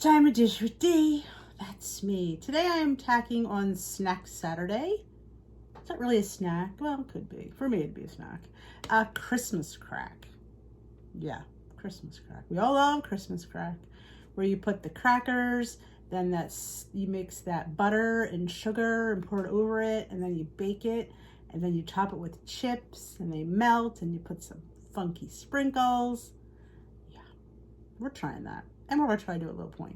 time to dish with D. That's me. Today I am tacking on Snack Saturday. It's not really a snack. Well, it could be. For me, it'd be a snack. A Christmas crack. Yeah, Christmas crack. We all love Christmas crack. Where you put the crackers, then you mix that butter and sugar and pour it over it, and then you bake it, and then you top it with chips, and they melt, and you put some funky sprinkles. Yeah, we're trying that. And we're going to try to do a low point.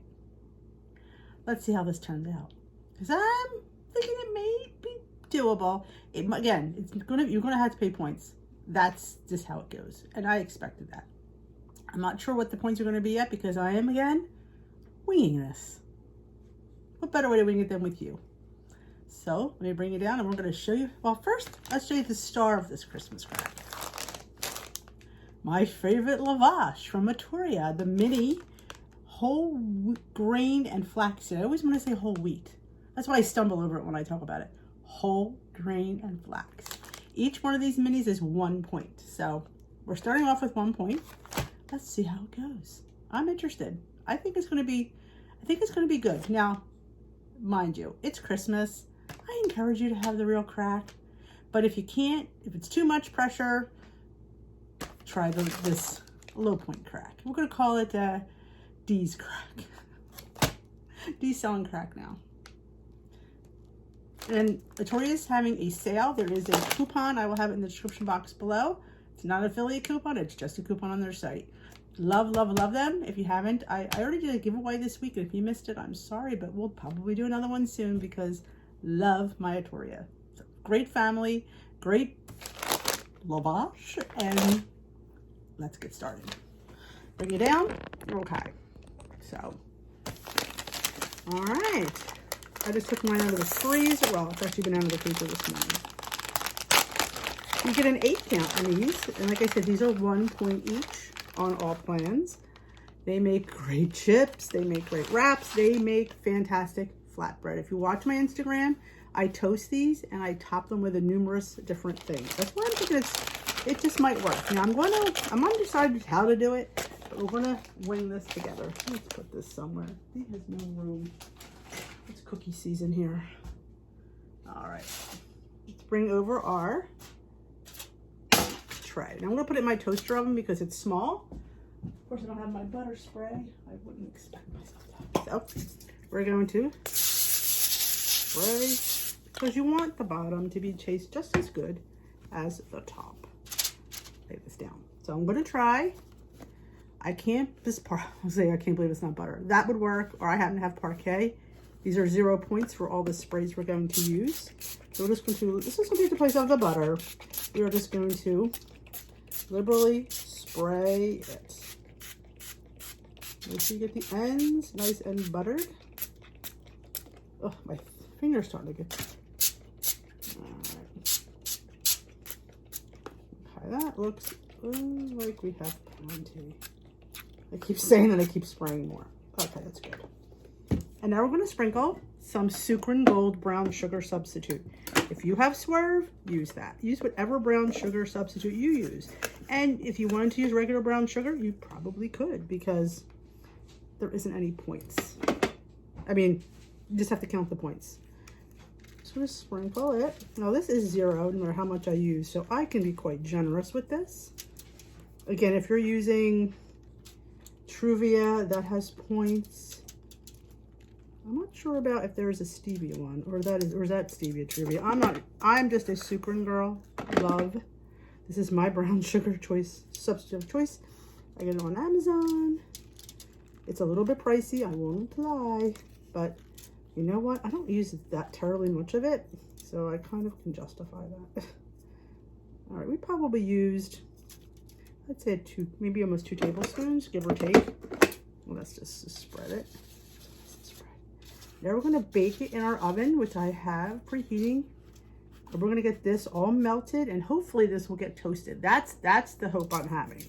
Let's see how this turns out. Because I'm thinking it may be doable. Again, you're going to have to pay points. That's just how it goes. And I expected that. I'm not sure what the points are going to be yet because I am, again, winging this. What better way to wing it than with you? So let me bring it down and we're going to show you. Well, first, let's show you the star of this Christmas crack. My favorite lavash from Matoria, the mini whole grain and flaxseed. I always want to say whole wheat. That's why I stumble over it when I talk about it. Whole grain and flax. Each one of these minis is 1 point. So we're starting off with 1 point. Let's see how it goes. I'm interested. I think it's going to be good. Now, mind you, it's Christmas. I encourage you to have the real crack. But if you can't, if it's too much pressure, try this low point crack. We're going to call it D's crack. D's selling crack now. And Matoria is having a sale. There is a coupon. I will have it in the description box below. It's not an affiliate coupon. It's just a coupon on their site. Love, love, love them. If you haven't, I already did a giveaway this week. And if you missed it, I'm sorry, but we'll probably do another one soon because love my Matoria. Great family, great lavash, and let's get started. Bring it down. Okay. So, all right. I just took mine out of the freezer. Well, it's actually been out of the freezer this morning. You get an 8 count on these. And like I said, these are 1 point each on all plans. They make great chips. They make great wraps. They make fantastic flatbread. If you watch my Instagram, I toast these and I top them with numerous different things. That's why I'm thinking it just might work. Now I'm undecided how to do it, but we're gonna wing this together. Let's put this somewhere. He has no room. It's cookie season here. All right, let's bring over our tray. Now I'm gonna put it in my toaster oven because it's small. Of course, I don't have my butter spray. I wouldn't expect myself to. So we're going to spray because you want the bottom to be taste just as good as the top. Lay this down. So I'm going to try. I can't believe it's not butter. That would work, or I happen to have Parquet. These are 0 points for all the sprays we're going to use. So we're just going to, this is going to be the place of the butter. We are just going to liberally spray it. Make sure you get the ends nice and buttered. Oh, my finger's starting to get. All right. Okay, that looks like we have plenty. I keep saying that I keep spraying more. Okay, that's good. And now we're going to sprinkle some Sucrin Gold brown sugar substitute. If you have Swerve, use that. Use whatever brown sugar substitute you use. And if you wanted to use regular brown sugar, you probably could because there isn't any points. I mean, you just have to count the points. So just sprinkle it. Now this is 0 no matter how much I use, so I can be quite generous with this. Again, if you're using Truvia, that has points. I'm not sure about if there is a stevia one, or is that stevia Truvia? I'm just a Sucrin girl. Love. This is my brown sugar substitute of choice. I get it on Amazon. It's a little bit pricey, I won't lie, but you know what? I don't use that terribly much of it, so I kind of can justify that. All right, we probably used, I'd say maybe almost 2 tablespoons, give or take. Well, let's just spread it. Now we're going to bake it in our oven, which I have preheating. And we're going to get this all melted, and hopefully this will get toasted. That's the hope I'm having.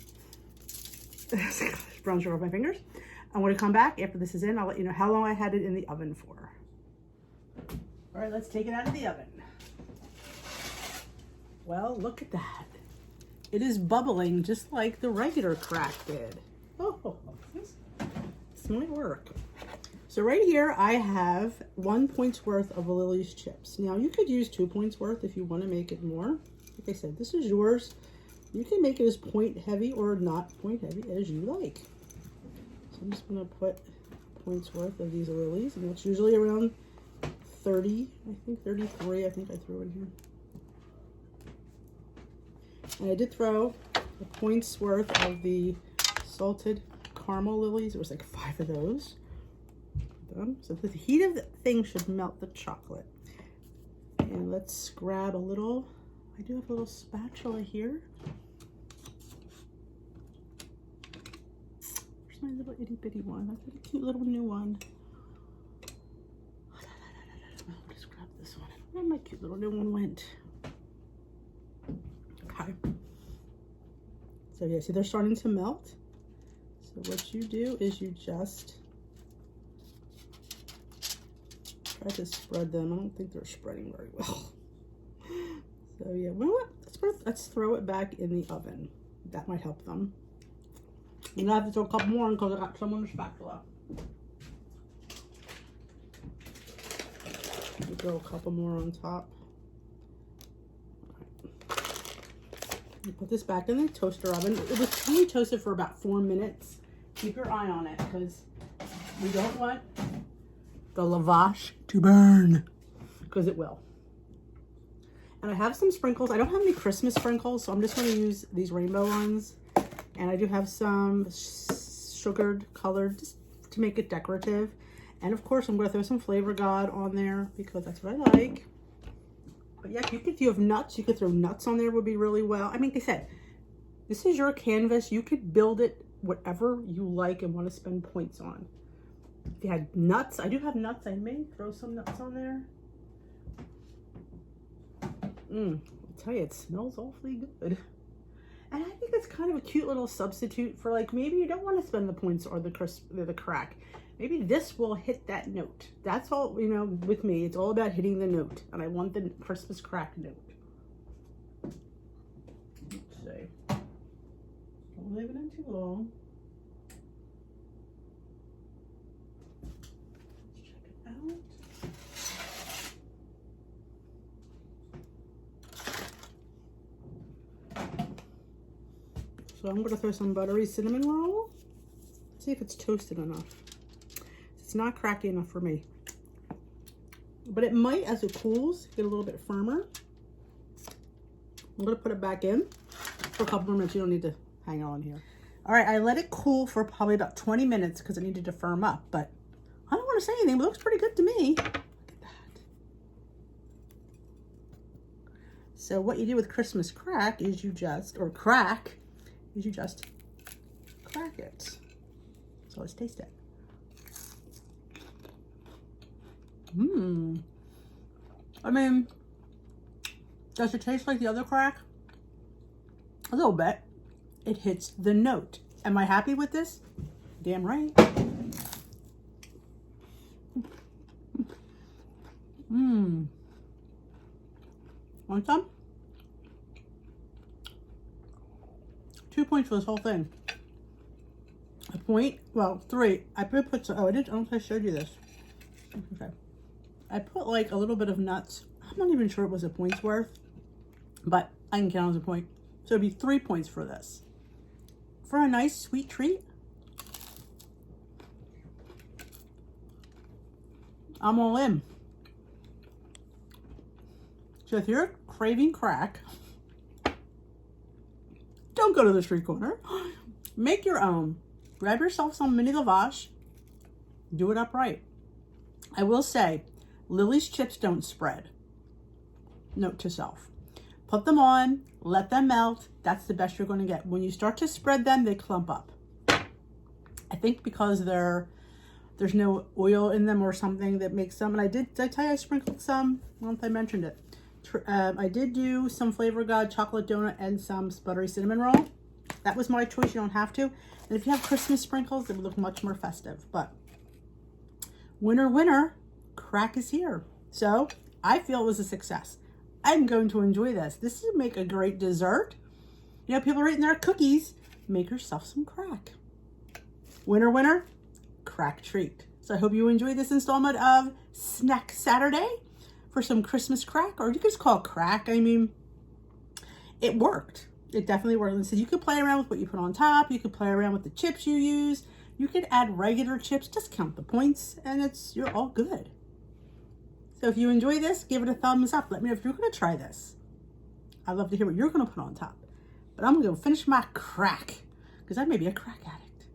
Brown sugar off my fingers. I'm going to come back after this is in. I'll let you know how long I had it in the oven for. All right, let's take it out of the oven. Well, look at that. It is bubbling just like the regular crack did. Oh, this might work. So right here, I have 1 point's worth of Lily's chips. Now you could use 2 points worth if you want to make it more. Like I said, this is yours. You can make it as point heavy or not point heavy as you like. So I'm just going to put points worth of these Lily's, and it's usually around 30, I think 33, I think I threw in here. And I did throw a point's worth of the salted caramel Lily's. It was like 5 of those. So the heat of the thing should melt the chocolate. And let's grab a little, I do have a little spatula here. Where's my little itty bitty one? I've got a cute little new one. I'll just grab this one. Where my cute little new one went? Okay. So yeah, see they're starting to melt. So what you do is you just try to spread them. I don't think they're spreading very well. So yeah, well, let's throw it back in the oven. That might help them. I'm gonna have to throw a couple more in because I got some on the spatula. Throw a couple more on top. You put this back in the toaster oven. It was only toasted for about 4 minutes. Keep your eye on it because we don't want the lavash to burn, because it will. And I have some sprinkles. I don't have any Christmas sprinkles, so I'm just going to use these rainbow ones. And I do have some sugared colored just to make it decorative. And of course, I'm going to throw some Flavor God on there because that's what I like. But yeah, if you have nuts, you could throw nuts on there, would be really well. I mean, like I said, this is your canvas. You could build it whatever you like and want to spend points on. If you had nuts, I do have nuts. I may throw some nuts on there. I'll tell you, it smells awfully good. And I think it's kind of a cute little substitute for, like, maybe you don't want to spend the points or the crack. Maybe this will hit that note. That's all, you know, with me. It's all about hitting the note. And I want the Christmas crack note. Let's see. Don't leave it in too long. So I'm going to throw some buttery cinnamon roll. See if it's toasted enough. It's not cracky enough for me. But it might, as it cools, get a little bit firmer. I'm going to put it back in for a couple more minutes. You don't need to hang on here. All right, I let it cool for probably about 20 minutes because it needed to firm up. But I don't want to say anything, but it looks pretty good to me. Look at that. So what you do with Christmas crack is you just, or crack, is you just crack it. So let's taste it. I mean, does it taste like the other crack? A little bit. It hits the note. Am I happy with this? Damn right. Want some? 2 points for this whole thing. A point, well, 3. I put some, I don't know if I showed you this. Okay. I put like a little bit of nuts. I'm not even sure it was a point's worth, but I can count as a point. So it'd be 3 points for this. For a nice sweet treat. I'm all in. So if you're craving crack, don't go to the street corner. Make your own. Grab yourself some mini lavash. Do it upright. I will say, Lily's chips don't spread. Note to self. Put them on, let them melt. That's the best you're going to get. When you start to spread them, they clump up. I think because there's no oil in them or something that makes them. And did I tell you I sprinkled some? I don't know if I mentioned it. I did do some Flavor God chocolate donut and some buttery cinnamon roll. That was my choice. You don't have to. And if you have Christmas sprinkles, they would look much more festive. But winner, winner, crack is here. So I feel it was a success. I'm going to enjoy this. This would make a great dessert. You know, people are eating their cookies. Make yourself some crack. Winner, winner, crack treat. So I hope you enjoyed this installment of Snack Saturday for some Christmas crack, or you could just call it crack. I mean, it worked. It definitely worked. So you could play around with what you put on top. You could play around with the chips you use. You could add regular chips. Just count the points, and you're all good. So if you enjoy this, give it a thumbs up. Let me know if you're going to try this. I'd love to hear what you're going to put on top. But I'm going to go finish my crack, because I may be a crack addict.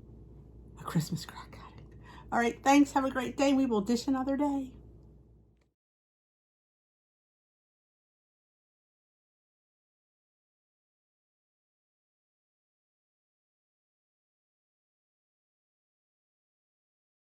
A Christmas crack addict. All right, thanks. Have a great day. We will dish another day.